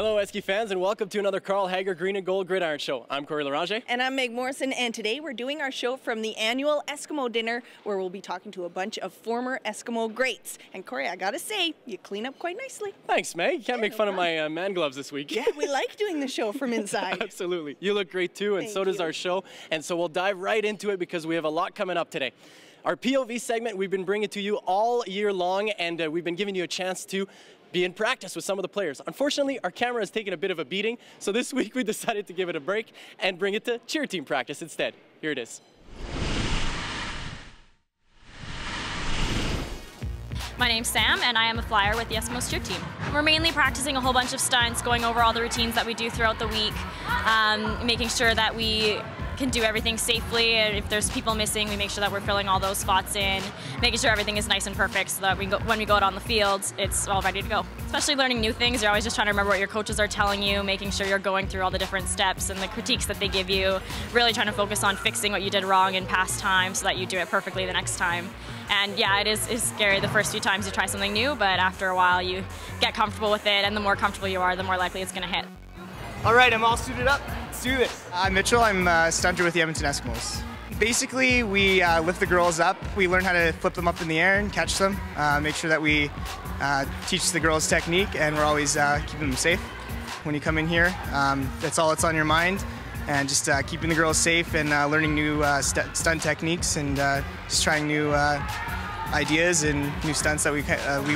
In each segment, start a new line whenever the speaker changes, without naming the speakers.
Hello, Eski fans, and welcome to another Karl Hager Green and Gold Gridiron Show. I'm Corey Larange.
And I'm Meg Morrison, and today we're doing our show from the annual Eskimo Dinner, where we'll be talking to a bunch of former Eskimo greats. And Corey, I gotta say, you clean up quite nicely.
Thanks, Meg. You can't make fun of my man gloves this week.
Yeah, we like doing the show from inside.
Absolutely. You look great too, and so does our show. And so we'll dive right into it because we have a lot coming up today. Our POV segment we've been bringing to you all year long, and we've been giving you a chance to be in practice with some of the players. Unfortunately, our camera has taken a bit of a beating, so this week we decided to give it a break and bring it to cheer team practice instead. Here it is.
My name's Sam, and I am a flyer with the Eskimo Cheer Team. We're mainly practicing a whole bunch of stunts, going over all the routines that we do throughout the week, making sure that we can do everything safely. If there's people missing, we make sure that we're filling all those spots in, making sure everything is nice and perfect so that when we go out on the field, it's all ready to go. Especially learning new things, you're always just trying to remember what your coaches are telling you, making sure you're going through all the different steps and the critiques that they give you, really trying to focus on fixing what you did wrong in past times so that you do it perfectly the next time. And yeah, it is scary the first few times you try something new, but after a while you get comfortable with it, and the more comfortable you are, the more likely it's going to hit.
All right, I'm all suited up. Let's do this. I'm Mitchell. I'm a stunter with the Edmonton Eskimos. Basically, we lift the girls up. We learn how to flip them up in the air and catch them. Make sure that we teach the girls technique, and we're always keeping them safe. When you come in here, that's all that's on your mind, and just keeping the girls safe and learning new stunt techniques, and just trying new ideas and new stunts that we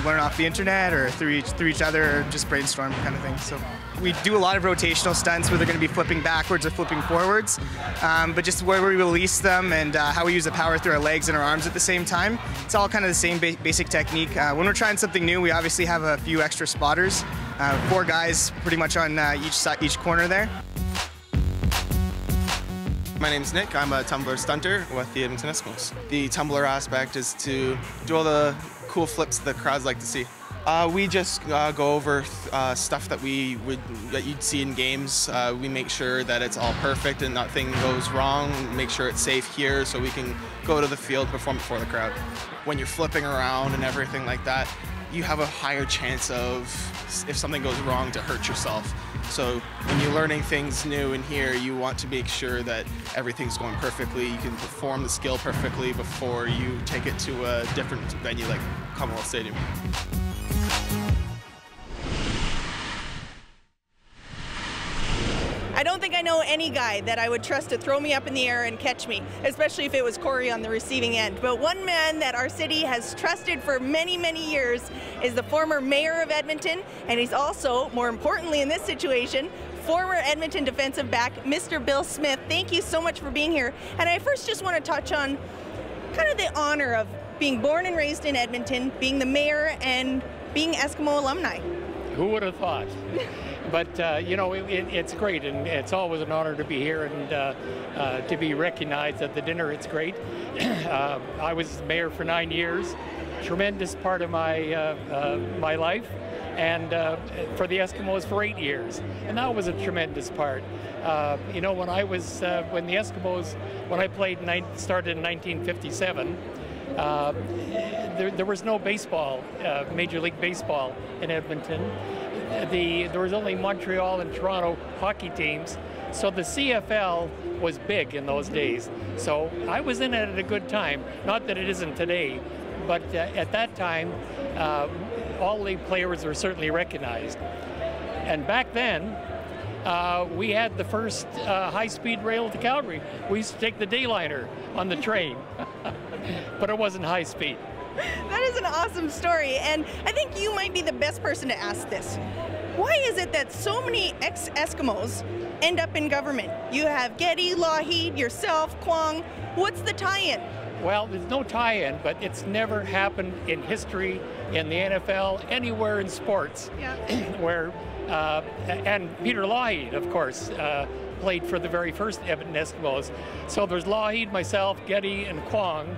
learn off the internet or through each other, or just brainstorm kind of thing. So we do a lot of rotational stunts where they're going to be flipping backwards or flipping forwards, but just where we release them and how we use the power through our legs and our arms at the same time. It's all kind of the same basic technique. When we're trying something new, we obviously have a few extra spotters, 4 guys pretty much on each corner there.
My name's Nick. I'm a tumbler stunter with the Edmonton Eskimos. The tumbler aspect is to do all the cool flips the crowds like to see. We just go over stuff that you'd see in games. We make sure that it's all perfect and nothing goes wrong. Make sure it's safe here so we can go to the field, perform before the crowd. When you're flipping around and everything like that, you have a higher chance of, if something goes wrong, to hurt yourself. So when you're learning things new in here, you want to make sure that everything's going perfectly. You can perform the skill perfectly before you take it to a different venue like Commonwealth Stadium.
I don't think I know any guy that I would trust to throw me up in the air and catch me, especially if it was Corey on the receiving end. But one man that our city has trusted for many, many years is the former mayor of Edmonton, and he's also, more importantly in this situation, former Edmonton defensive back, Mr. Bill Smith. Thank you so much for being here. And I first just want to touch on kind of the honor of being born and raised in Edmonton, being the mayor, and being Eskimo alumni.
Who would have thought? But, you know, it's great, and it's always an honor to be here and to be recognized at the dinner. It's great. I was mayor for 9 years, tremendous part of my, my life, and for the Eskimos for 8 years. And that was a tremendous part. You know, when I was, when the Eskimos, when I played, started in 1957, there was no baseball, Major League Baseball in Edmonton. There was only Montreal and Toronto hockey teams, so the CFL was big in those days. So I was in it at a good time. Not that it isn't today, but at that time, all the players were certainly recognized. And back then, we had the first high-speed rail to Calgary. We used to take the Dayliner on the train, but it wasn't high speed.
That is an awesome story, and I think you might be the best person to ask this. Why is it that so many ex-Eskimos end up in government? You have Getty, Lougheed, yourself, Kwong. What's the tie-in?
Well, there's no tie-in, but it's never happened in history, in the NFL, anywhere in sports, where, and Peter Lougheed, of course, played for the very first Edmonton Eskimos. So there's Lougheed, myself, Getty, and Kwong,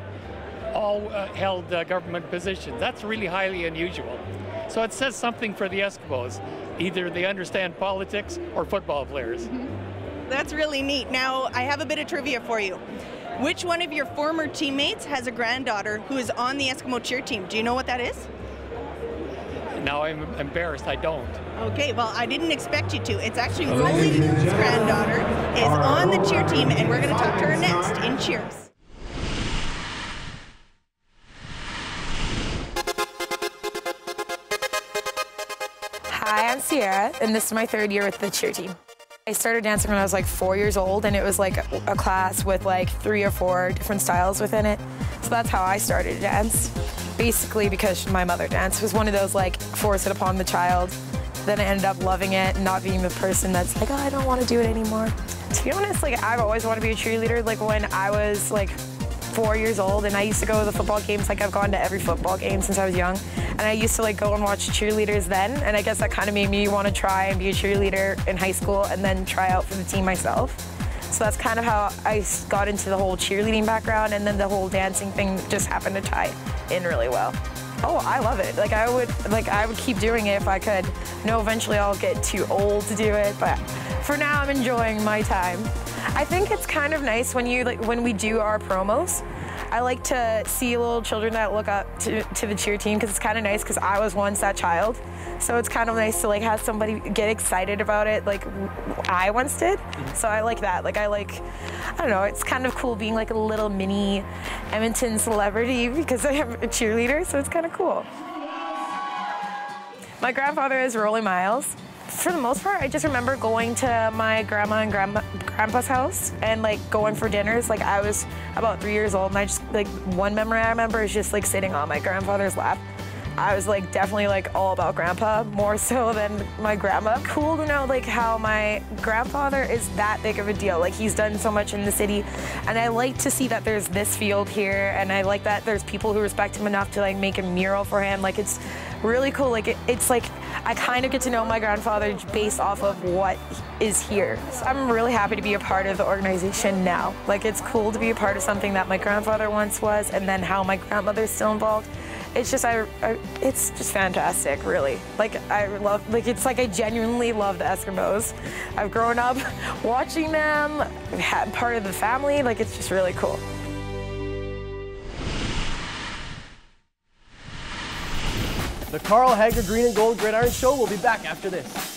all held government positions. That's really highly unusual. So it says something for the Eskimos. Either they understand politics or football players.
That's really neat. Now, I have a bit of trivia for you. Which one of your former teammates has a granddaughter who is on the Eskimo Cheer Team? Do you know what that is?
Now I'm embarrassed, I don't.
Okay, well, I didn't expect you to. It's actually Rolling's granddaughter is on the cheer team, and we're going to talk to her next in Cheers.
Hi, I'm Sierra, and this is my 3rd year with the cheer team. I started dancing when I was like 4 years old, and it was like a class with like 3 or 4 different styles within it. So that's how I started to dance. Basically because my mother danced. It was one of those like force it upon the child. Then I ended up loving it and not being the person that's like, oh, I don't want to do it anymore. To be honest, like I've always wanted to be a cheerleader. Like when I was like 4 years old and I used to go to the football games, like I've gone to every football game since I was young. And I used to like go and watch cheerleaders then. And I guess that kind of made me want to try and be a cheerleader in high school and then try out for the team myself. So that's kind of how I got into the whole cheerleading background, and then the whole dancing thing just happened to tie in really well. Oh, I love it. Like I would keep doing it if I could. I know eventually I'll get too old to do it, but for now I'm enjoying my time. I think it's kind of nice when we do our promos. I like to see little children that look up to the cheer team, because it's kind of nice, because I was once that child. So it's kind of nice to like have somebody get excited about it like I once did. So I like that. I don't know, it's kind of cool being like a little mini Edmonton celebrity because I am a cheerleader, so it's kind of cool. My grandfather is Rolly Miles. For the most part, I just remember going to my grandma and grandpa's house and like going for dinners. Like I was about 3 years old, and I just like one memory I remember is just like sitting on my grandfather's lap. I was like definitely like all about grandpa, more so than my grandma. Cool to know like how my grandfather is that big of a deal. Like he's done so much in the city, and I like to see that there's this field here, and I like that there's people who respect him enough to like make a mural for him. Like it's really cool. Like it's like I kind of get to know my grandfather based off of what is here. So I'm really happy to be a part of the organization now. Like it's cool to be a part of something that my grandfather once was, and then how my grandmother's still involved. It's just it's just fantastic, really. Like it's like I genuinely love the Eskimos. I've grown up watching them, had part of the family. Like it's just really cool.
The Karl Hager Green and Gold Gridiron Show will be back after this.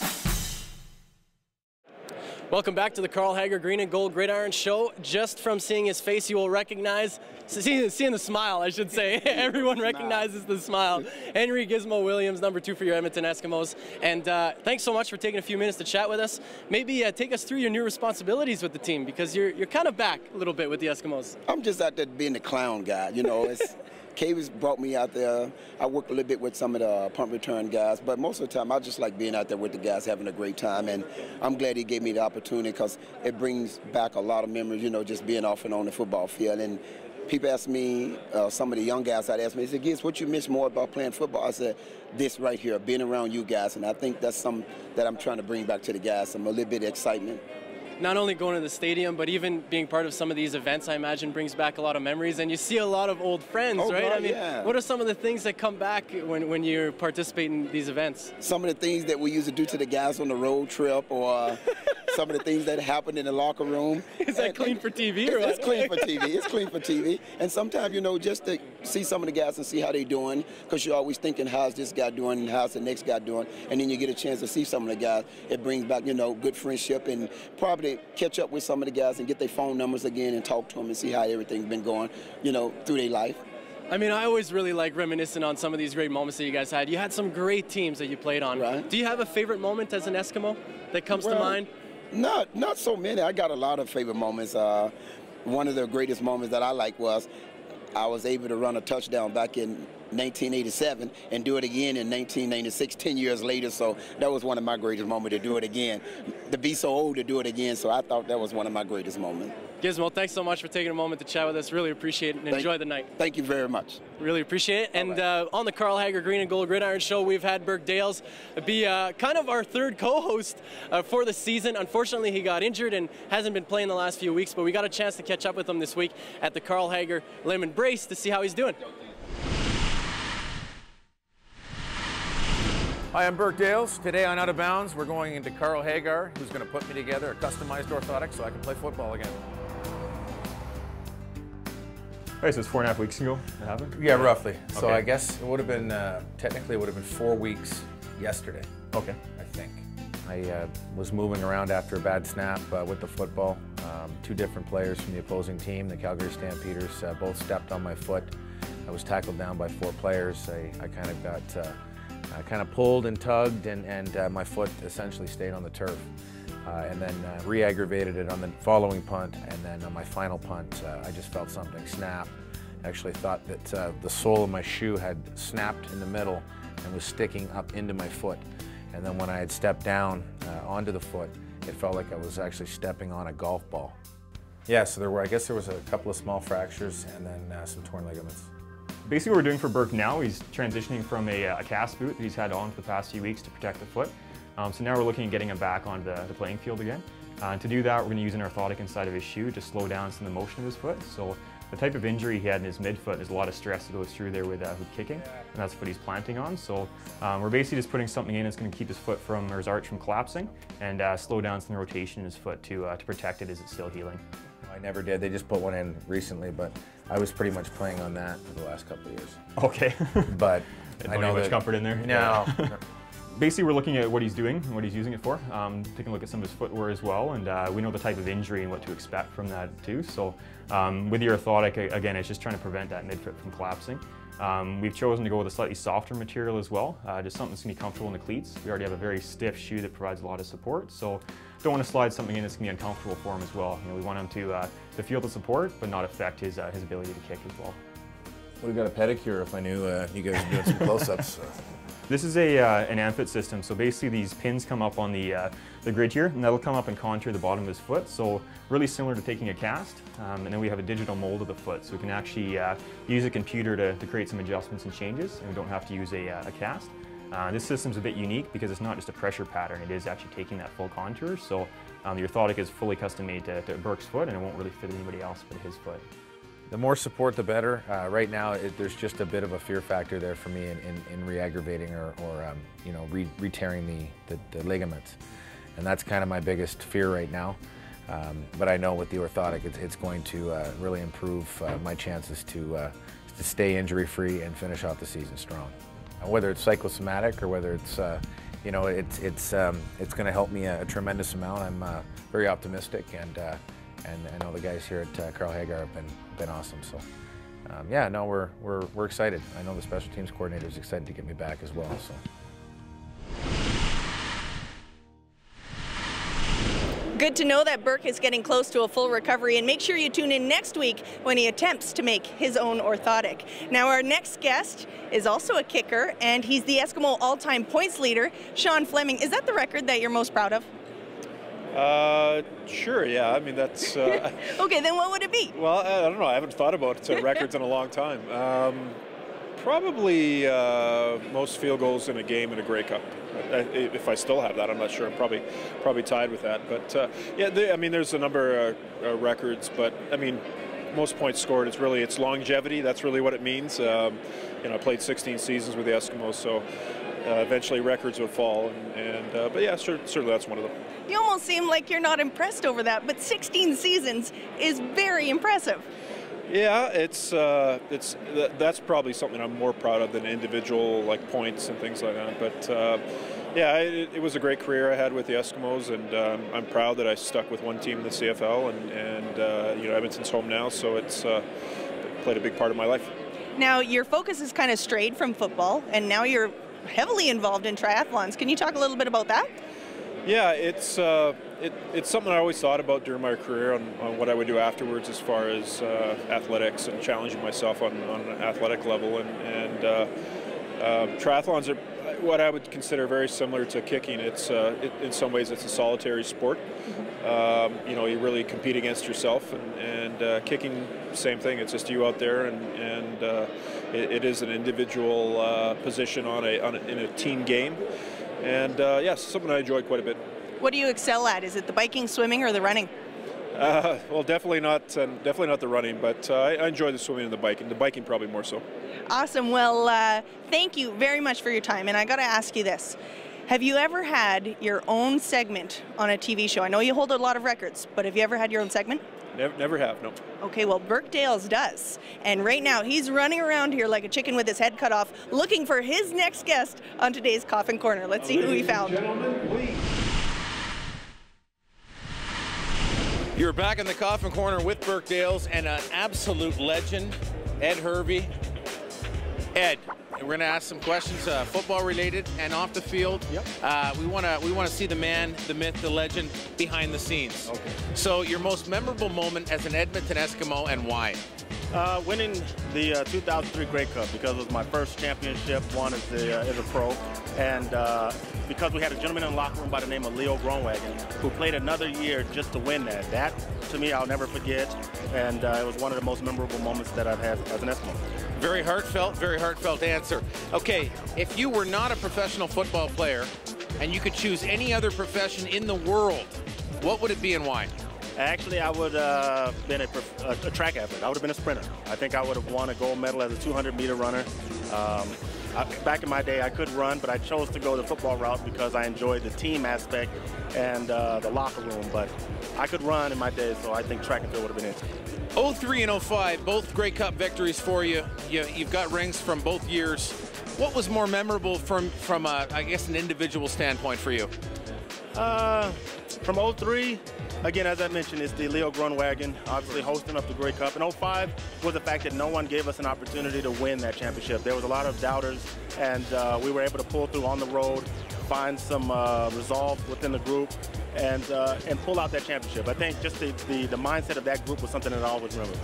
Welcome back to the Karl Hager Green and Gold Gridiron Show. Just from seeing his face, you will recognize, seeing the smile, I should say. Everyone recognizes the smile. Henry Gizmo Williams, number 2 for your Edmonton Eskimos. And thanks so much for taking a few minutes to chat with us. Maybe take us through your new responsibilities with the team, because you're kind of back a little bit with the Eskimos.
I'm just out there being the clown guy, you know. Kay's brought me out there. I work a little bit with some of the punt return guys, but most of the time I just like being out there with the guys, having a great time, and I'm glad he gave me the opportunity because it brings back a lot of memories, you know, just being off and on the football field. And people ask me, some of the young guys I'd ask me, they said, Giz, what you miss more about playing football? I said, this right here, being around you guys, and I think that's something that I'm trying to bring back to the guys, some a little bit of excitement.
Not only going to the stadium, but even being part of some of these events, I imagine, brings back a lot of memories, and you see a lot of old friends, right?
God,
I mean,
yeah.
What are some of the things that come back when you participate in these events?
Some of the things that we used to do to the guys on the road trip, or some of the things that happened in the locker room.
Is that clean for TV or what?
It's clean for TV. It's clean for TV. And sometimes, you know, just to see some of the guys and see how they're doing, because you're always thinking, how's this guy doing and how's the next guy doing? And then you get a chance to see some of the guys. It brings back, you know, good friendship, and probably catch up with some of the guys and get their phone numbers again and talk to them and see how everything's been going, you know, through their life.
I mean, I always really like reminiscing on some of these great moments that you guys had. You had some great teams that you played on.
Right.
Do you have a favorite moment as an Eskimo that comes to mind?
Not so many. I got a lot of favorite moments. One of the greatest moments that I like was I was able to run a touchdown back in 1987 and do it again in 1996, 10 years later. So that was one of my greatest moments, to do it again. To be so old to do it again, so I thought that was one of my greatest moments.
Gizmo, thanks so much for taking a moment to chat with us. Really appreciate it, and enjoy the night.
Thank you very much.
Really appreciate it. And on the Karl Hager Green and Gold Gridiron Show, we've had Burke Dales be kind of our third co-host for the season. Unfortunately, he got injured and hasn't been playing the last few weeks, but we got a chance to catch up with him this week at the Karl Hager Lemon Brace to see how he's doing.
Hi, I'm Burke Dales. Today on Out of Bounds, we're going into Karl Hager, who's going to put me together a customized orthotic so I can play football again.
All right, so it's 4.5 weeks ago it happened?
Yeah, roughly. So
Okay.
I guess it would have been, technically it would have been 4 weeks yesterday.
Okay.
I think. I was moving around after a bad snap with the football. Two different players from the opposing team, the Calgary Stampeders, both stepped on my foot. I was tackled down by 4 players. I kind of got pulled and tugged, and my foot essentially stayed on the turf. And then re-aggravated it on the following punt, and then on my final punt, I just felt something snap. I actually thought that the sole of my shoe had snapped in the middle and was sticking up into my foot. And then when I had stepped down onto the foot, it felt like I was actually stepping on a golf ball. Yeah, so I guess there was a couple of small fractures and then some torn ligaments.
Basically what we're doing for Burke now, he's transitioning from a cast boot that he's had on for the past few weeks to protect the foot. So now we're looking at getting him back onto the playing field again. To do that, we're going to use an orthotic inside of his shoe to slow down some of the motion of his foot. So the type of injury he had in his midfoot, there's a lot of stress that goes through there with kicking, and that's what he's planting on. So we're basically just putting something in that's going to keep his foot or his arch from collapsing and slow down some rotation in his foot to protect it as it's still healing.
I never did. They just put one in recently, but I was pretty much playing on that for the last couple of years.
Okay.
But
I know much comfort in there.
No.
Basically, we're looking at what he's doing and what he's using it for, taking a look at some of his footwear as well, and we know the type of injury and what to expect from that too. So with the orthotic, again, it's just trying to prevent that midfoot from collapsing. We've chosen to go with a slightly softer material as well, just something that's going to be comfortable in the cleats. We already have a very stiff shoe that provides a lot of support, so don't want to slide something in that's going to be uncomfortable for him as well. You know, we want him to feel the support, but not affect his ability to kick as well.
Would have got a pedicure if I knew you guys were doing some close-ups.
This is an amphit system, so basically these pins come up on the grid here, and that'll come up and contour the bottom of his foot, so really similar to taking a cast. And then we have a digital mold of the foot, so we can actually use a computer to create some adjustments and changes, and we don't have to use a cast. This system's a bit unique because it's not just a pressure pattern, it is actually taking that full contour, so the orthotic is fully custom made to Burke's foot, and it won't really fit anybody else but his foot.
The more support, the better. Right now, there's just a bit of a fear factor there for me in re-aggravating or you know, re-tearing the ligaments. And that's kind of my biggest fear right now. But I know with the orthotic, it's going to really improve my chances to stay injury-free and finish off the season strong. Whether it's psychosomatic or whether it's, you know, it's going to help me a tremendous amount. I'm very optimistic, and I know the guys here at Karl Hager have been awesome. So, yeah, no, we're excited. I know the special teams coordinator is excited to get me back as well. So.
Good to know that Burke is getting close to a full recovery, and make sure you tune in next week when he attempts to make his own orthotic. Now our next guest is also a kicker, and he's the Eskimo all-time points leader, Sean Flemming. Is that the record that you're most proud of?
Sure, yeah. I mean, that's...
Okay, then what would it be?
Well, I don't know. I haven't thought about records in a long time. Probably most field goals in a game in a Grey Cup. If I still have that, I'm not sure. I'm probably tied with that. But yeah, I mean, there's a number of records. But I mean, most points scored. It's longevity. That's really what it means. You know, I played 16 seasons with the Eskimos, so eventually records would fall. But yeah, certainly that's one of them.
You almost seem like you're not impressed over that, but 16 seasons is very impressive.
Yeah, that's probably something I'm more proud of than individual points and things like that. But yeah, it was a great career I had with the Eskimos, and I'm proud that I stuck with one team in the CFL, and you know, Edmonton's home now, so it's played a big part of my life.
Now your focus is kind of strayed from football, and now you're heavily involved in triathlons. Can you talk a little bit about that?
Yeah, it's something I always thought about during my career on what I would do afterwards as far as athletics and challenging myself on an athletic level. And triathlons are what I would consider very similar to kicking. In some ways it's a solitary sport. You know, you really compete against yourself, and kicking, same thing. It's just you out there, and it is an individual position in a team game. And yes, something I enjoyed quite a bit.
What do you excel at? Is it the biking, swimming, or the running?
Well, definitely not the running, but I enjoy the swimming and the biking probably more so.
Awesome. Well, thank you very much for your time. And I got to ask you this. Have you ever had your own segment on a TV show? I know you hold a lot of records, but have you ever had your own segment?
Never have, no.
Okay, well, Burke Dales does. And right now, he's running around here like a chicken with his head cut off, looking for his next guest on today's Coffin Corner. Let's see who he found.
Ladies and gentlemen, please. You're back in the Coffin Corner with Burke Dales and an absolute legend, Ed Hervey. Ed, we're going to ask some questions, football related and off the field.
Yep.
We want to see the man, the myth, the legend behind the scenes.
Okay.
So your most memorable moment as an Edmonton Eskimo and why?
Winning the 2003 Grey Cup, because it was my first championship won as a pro, and because we had a gentleman in the locker room by the name of Leo Groenwagen who played another year just to win that. That, to me, I'll never forget, and it was one of the most memorable moments that I've had as an Eskimo.
Very heartfelt answer. Okay, if you were not a professional football player and you could choose any other profession in the world, what would it be and why?
Actually, I would have been a track athlete. I would have been a sprinter. I think I would have won a gold medal as a 200-meter runner. Back in my day, I could run, but I chose to go the football route because I enjoyed the team aspect and the locker room. But I could run in my day, so I think track and field would have been it.
03 and 05, both Grey Cup victories for you. You've got rings from both years. What was more memorable from I guess, an individual standpoint for you?
From 03, again, as I mentioned, it's the Leo Groenwagen, obviously hosting up the Grey Cup. And 05 was the fact that no one gave us an opportunity to win that championship. There was a lot of doubters, and we were able to pull through on the road, find some resolve within the group, and pull out that championship. I think just the mindset of that group was something that I always remember.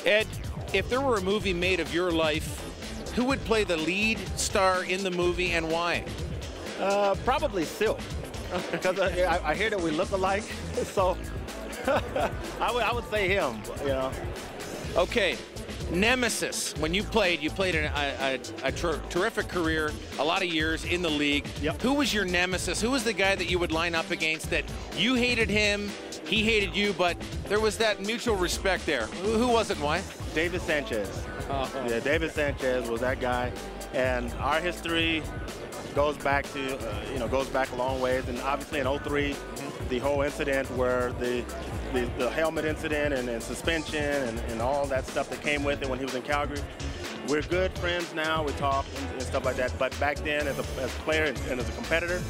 Ed, if there were a movie made of your life, who would play the lead star in the movie and why?
Probably Silk. Because I hear that we look alike, so I would say him, you know.
Okay, nemesis. When you played a terrific career, a lot of years in the league.
Yep.
Who was your nemesis? Who was the guy that you would line up against that you hated him, he hated you, but there was that mutual respect there? Who was it and why?
David Sanchez. Yeah, David Sanchez was that guy, and our history goes back to, goes back a long ways. And obviously in 03, the whole incident where the helmet incident and suspension and all that stuff that came with it when he was in Calgary. We're good friends now, we talk and stuff like that. But back then, as a player and as a competitor,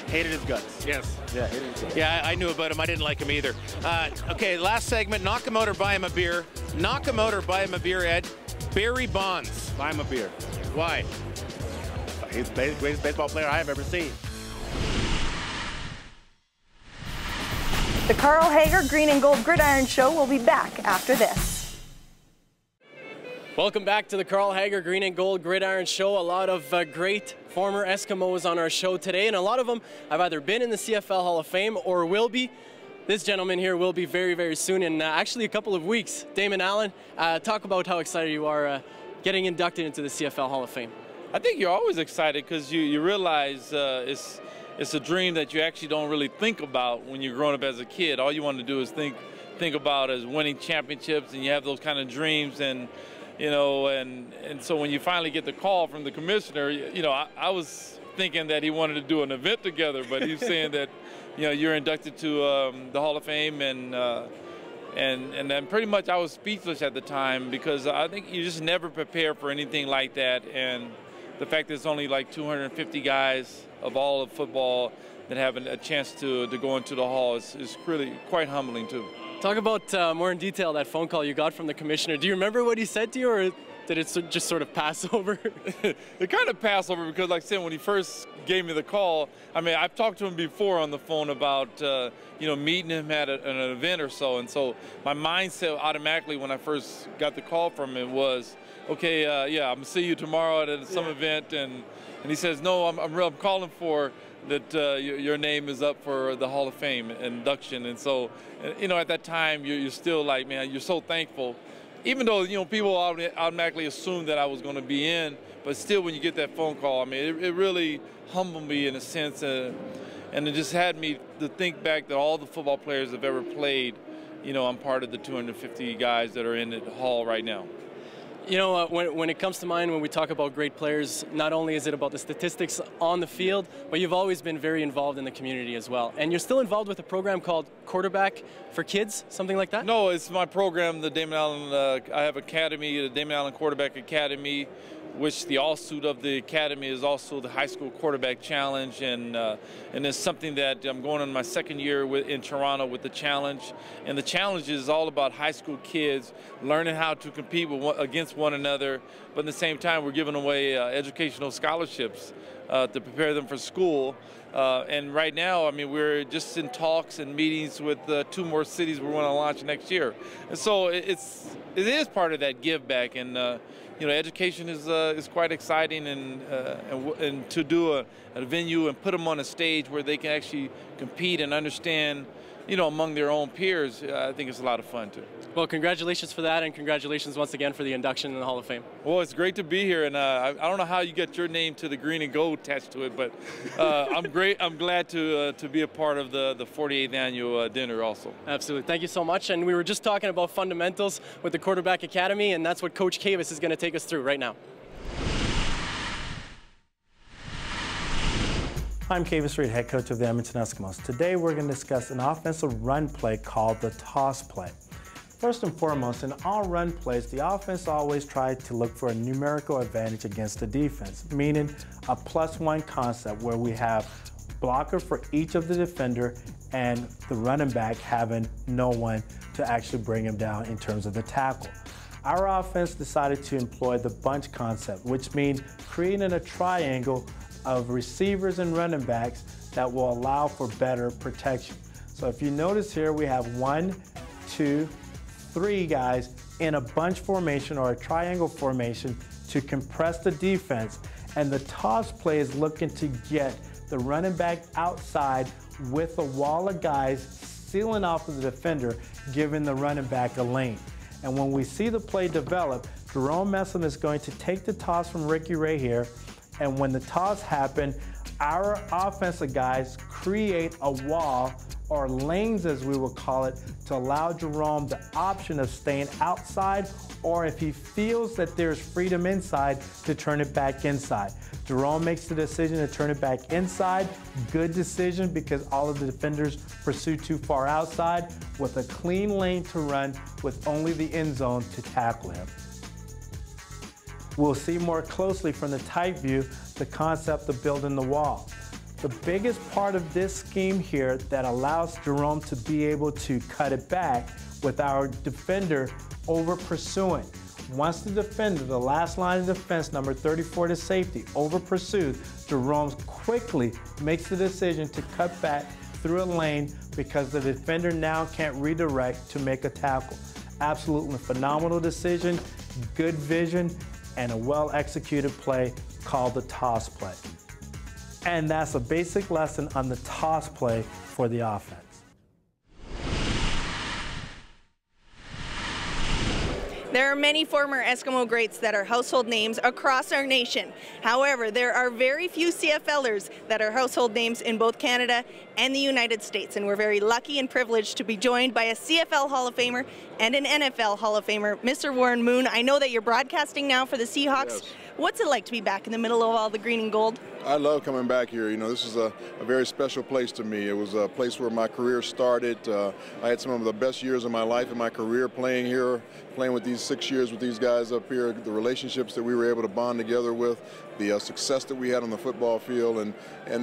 hated his guts.
Yes.
Yeah, hated his guts.
Yeah, I knew about him. I didn't like him either. Okay, last segment, knock him out or buy him a beer. Knock him out or buy him a beer, Ed. Barry Bonds.
Buy him a beer.
Why?
He's the greatest baseball player I have ever seen.
The Karl Hager Green and Gold Gridiron Show will be back after this.
Welcome back to the Karl Hager Green and Gold Gridiron Show. A lot of great former Eskimos on our show today, and a lot of them have either been in the CFL Hall of Fame or will be. This gentleman here will be very, very soon, in actually a couple of weeks. Damon Allen, talk about how excited you are getting inducted into the CFL Hall of Fame.
I think you're always excited because you realize it's a dream that you actually don't really think about when you're growing up as a kid. All you want to do is think about as winning championships, and you have those kind of dreams, and so when you finally get the call from the commissioner, I was thinking that he wanted to do an event together, but he's saying that you're inducted to the Hall of Fame, and then pretty much I was speechless at the time because I think you just never prepare for anything like that, and the fact that there's only like 250 guys of all of football that have a chance to go into the hall is really quite humbling too.
Talk about more in detail that phone call you got from the commissioner. Do you remember what he said to you, or did it just sort of pass over?
It kind of passed over because, like I said, when he first gave me the call, I mean, I've talked to him before on the phone about, meeting him at an event or so. And so my mindset automatically when I first got the call from him was, okay, yeah, I'm going to see you tomorrow at some event. And he says, no, I'm calling for that your name is up for the Hall of Fame induction. And so, at that time, you're still like, man, you're so thankful. Even though, people automatically assumed that I was going to be in, but still when you get that phone call, I mean, it really humbled me in a sense, and it just had me to think back that all the football players have ever played, I'm part of the 250 guys that are in the hall right now.
When it comes to mind, when we talk about great players, not only is it about the statistics on the field, but you've always been very involved in the community as well. And you're still involved with a program called Quarterback for Kids, something like that?
No, it's my program, the Damon Allen, I have academy, the Damon Allen Quarterback Academy, which the offsuit of the academy is also the high school quarterback challenge, and it's something that I'm going on my second year in Toronto with the challenge. And the challenge is all about high school kids learning how to compete against one another, but at the same time we're giving away educational scholarships to prepare them for school. And right now, I mean, we're just in talks and meetings with 2 more cities we want to launch next year. And so it is part of that give back, and you know, education is quite exciting, and to do a venue and put them on a stage where they can actually compete and understand, you know, among their own peers, I think it's a lot of fun too.
Well, congratulations for that, and congratulations once again for the induction in the Hall of Fame.
Well, it's great to be here, and I don't know how you get your name to the green and gold attached to it, but I'm glad to be a part of the 48th annual dinner also.
Absolutely. Thank you so much. And we were just talking about fundamentals with the Quarterback Academy, and that's what Coach Kavis is going to take us through right now.
I'm Kavis Reed, head coach of the Edmonton Eskimos. Today we're going to discuss an offensive run play called the toss play. First and foremost, in all run plays, the offense always tries to look for a numerical advantage against the defense, meaning a +1 concept where we have blocker for each of the defender and the running back having no one to actually bring him down in terms of the tackle. Our offense decided to employ the bunch concept, which means creating a triangle of receivers and running backs that will allow for better protection. So if you notice here, we have 1, 2, 3 guys in a bunch formation or a triangle formation to compress the defense, and the toss play is looking to get the running back outside with a wall of guys sealing off of the defender, giving the running back a lane. And when we see the play develop, Jerome Messam is going to take the toss from Ricky Ray here, and when the toss happens, our offensive guys create a wall, or lanes as we will call it, to allow Jerome the option of staying outside, or if he feels that there's freedom inside, to turn it back inside. Jerome makes the decision to turn it back inside. Good decision, because all of the defenders pursue too far outside, with a clean lane to run with only the end zone to tackle him. We'll see more closely from the tight view the concept of building the wall. The biggest part of this scheme here that allows Jerome to be able to cut it back with our defender over pursuing. Once the defender, the last line of defense, number 34 to safety, over pursues, Jerome quickly makes the decision to cut back through a lane because the defender now can't redirect to make a tackle. Absolutely phenomenal decision, good vision, and a well-executed play called the toss play. And that's a basic lesson on the toss play for the offense.
There are many former Eskimo greats that are household names across our nation. However, there are very few CFLers that are household names in both Canada and the United States, and we're very lucky and privileged to be joined by a CFL Hall of Famer and an NFL Hall of Famer, Mr. Warren Moon. I know that you're broadcasting now for the Seahawks. Yes. What's it like to be back in the middle of all the green and gold?
I love coming back here. You know, this is a very special place to me. It was a place where my career started. I had some of the best years of my life in my career playing here, playing with these 6 years with these guys up here, the relationships that we were able to bond together with, the success that we had on the football field, and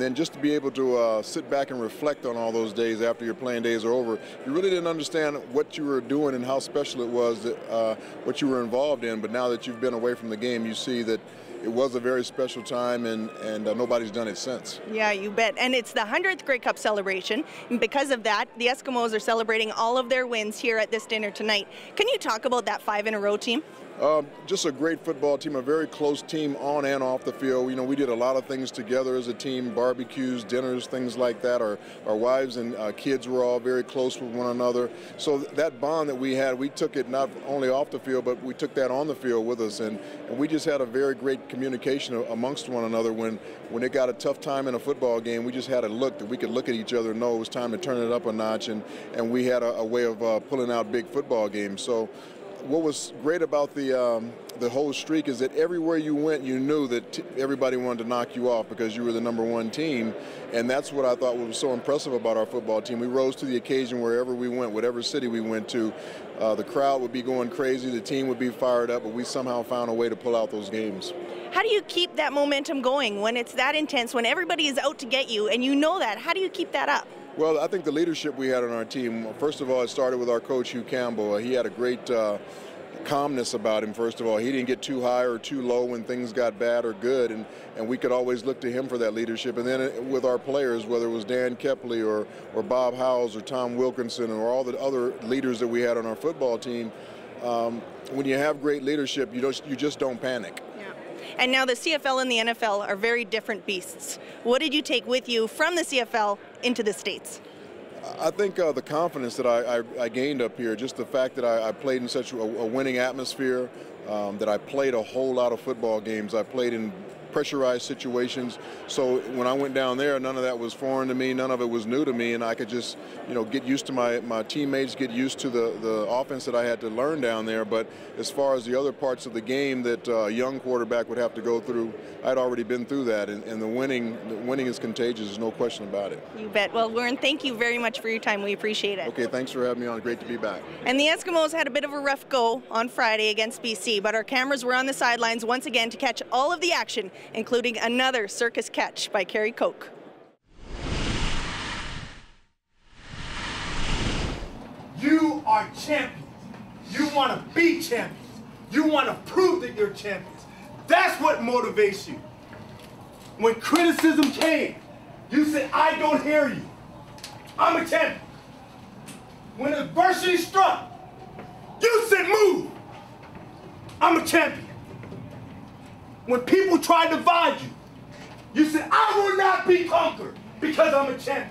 then just to be able to sit back and reflect on all those days after your playing days are over. You really didn't understand what you were doing and how special it was, that, what you were involved in, but now that you've been away from the game, you see that it was a very special time, and nobody's done it since.
Yeah, you bet. And it's the 100th Grey Cup celebration. And because of that, the Eskimos are celebrating all of their wins here at this dinner tonight. Can you talk about that 5-in-a-row team?
Just a great football team, a very close team on and off the field. You know, we did a lot of things together as a team, barbecues, dinners, things like that. Our wives and kids were all very close with one another. So that bond that we had, we took it not only off the field, but we took that on the field with us. And we just had a very great communication amongst one another. When it got a tough time in a football game, we just had a look that we could look at each other and know it was time to turn it up a notch. And we had a way of pulling out big football games. So what was great about the whole streak is that everywhere you went, you knew that everybody wanted to knock you off because you were the #1 team, and that's what I thought was so impressive about our football team. We rose to the occasion wherever we went, whatever city we went to. The crowd would be going crazy, the team would be fired up, but we somehow found a way to pull out those games.
How do you keep that momentum going when it's that intense, when everybody is out to get you, and you know that? How do you keep that up?
Well, I think the leadership we had on our team, first of all, it started with our coach, Hugh Campbell. He had a great calmness about him, first of all. He didn't get too high or too low when things got bad or good, and we could always look to him for that leadership. And then with our players, whether it was Dan Kepley or Bob Howes or Tom Wilkinson or all the other leaders that we had on our football team, when you have great leadership, you just don't panic.
And now the CFL and the NFL are very different beasts. What did you take with you from the CFL into the States?
I think the confidence that I gained up here, just the fact that I played in such a winning atmosphere, that I played a whole lot of football games. I played in pressurized situations. So when I went down there, none of that was foreign to me. None of it was new to me, and I could just, get used to my teammates, get used to the offense that I had to learn down there. But as far as the other parts of the game that a young quarterback would have to go through, I'd already been through that, and the winning is contagious. There's no question about it.
You bet. Well, Warren, thank you very much for your time. We appreciate it.
Okay, thanks for having me on. Great to be back.
And the Eskimos had a bit of a rough go on Friday against BC, but our cameras were on the sidelines once again to catch all of the action, including another circus catch by Kerry Koch.
You are champions. You want to be champions. You want to prove that you're champions. That's what motivates you. When criticism came, you said, I don't hear you. I'm a champion. When adversity struck, you said, move. I'm a champion. When people tried to divide you, you said, I will not be conquered because I'm a champion.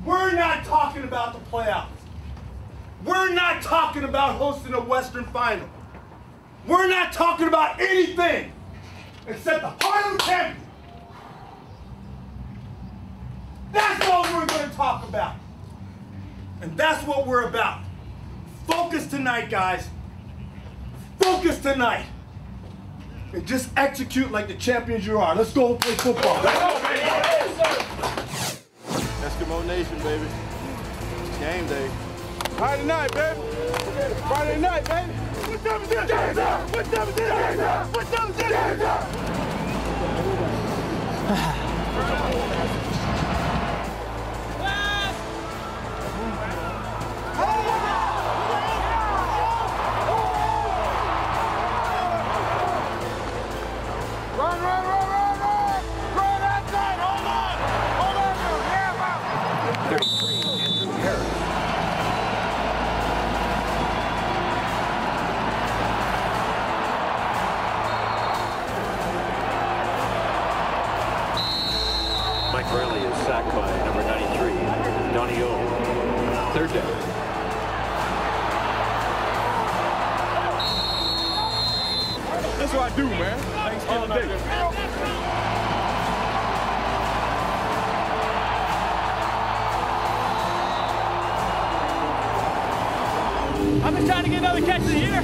We're not talking about the playoffs. We're not talking about hosting a Western final. We're not talking about anything except the heart of the champion. That's all we're going to talk about. And that's what we're about. Focus tonight, guys. Focus tonight. And just execute like the champions you are. Let's go play football.
Eskimo Nation, baby. It's game day. Friday night, baby. Friday night, baby. What time is it? What time is it? What time is Run, run, run, run, run! Run outside! Hold on! Hold on! Yeah, wow! 33, Hervey.
Mike Riley is sacked by number 93, Donnie O. Third down.
That's what I do, man. Thanksgiving Day.
I've been trying to get another catch of the year.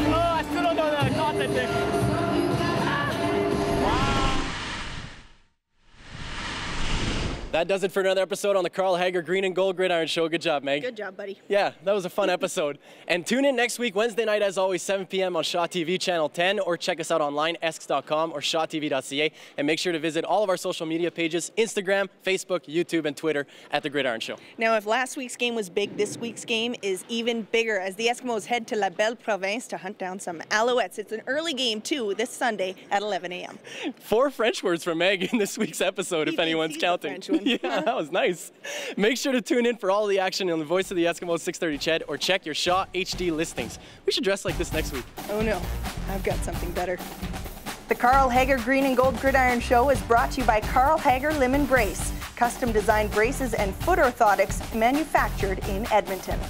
Oh, I still don't know that I caught that thing.
That does it for another episode on the Karl Hager Green and Gold Gridiron Show. Good job, Meg.
Good job, buddy.
Yeah, that was a fun episode. And tune in next week, Wednesday night, as always, 7 p.m. on Shaw TV Channel 10, or check us out online, esks.com or shawtv.ca. And make sure to visit all of our social media pages, Instagram, Facebook, YouTube, and Twitter at The Gridiron Show.
Now, if last week's game was big, this week's game is even bigger as the Eskimos head to La Belle Province to hunt down some Alouettes. It's an early game, too, this Sunday at 11 a.m.
4 French words from Meg in this week's episode, if anyone's counting. Yeah, that was nice. Make sure to tune in for all the action on the Voice of the Eskimos 6:30 Ched, or check your Shaw HD listings. We should dress like this next week.
Oh no, I've got something better. The Karl Hager Green and Gold Gridiron Show is brought to you by Karl Hager Limb and Brace, custom designed braces and foot orthotics manufactured in Edmonton.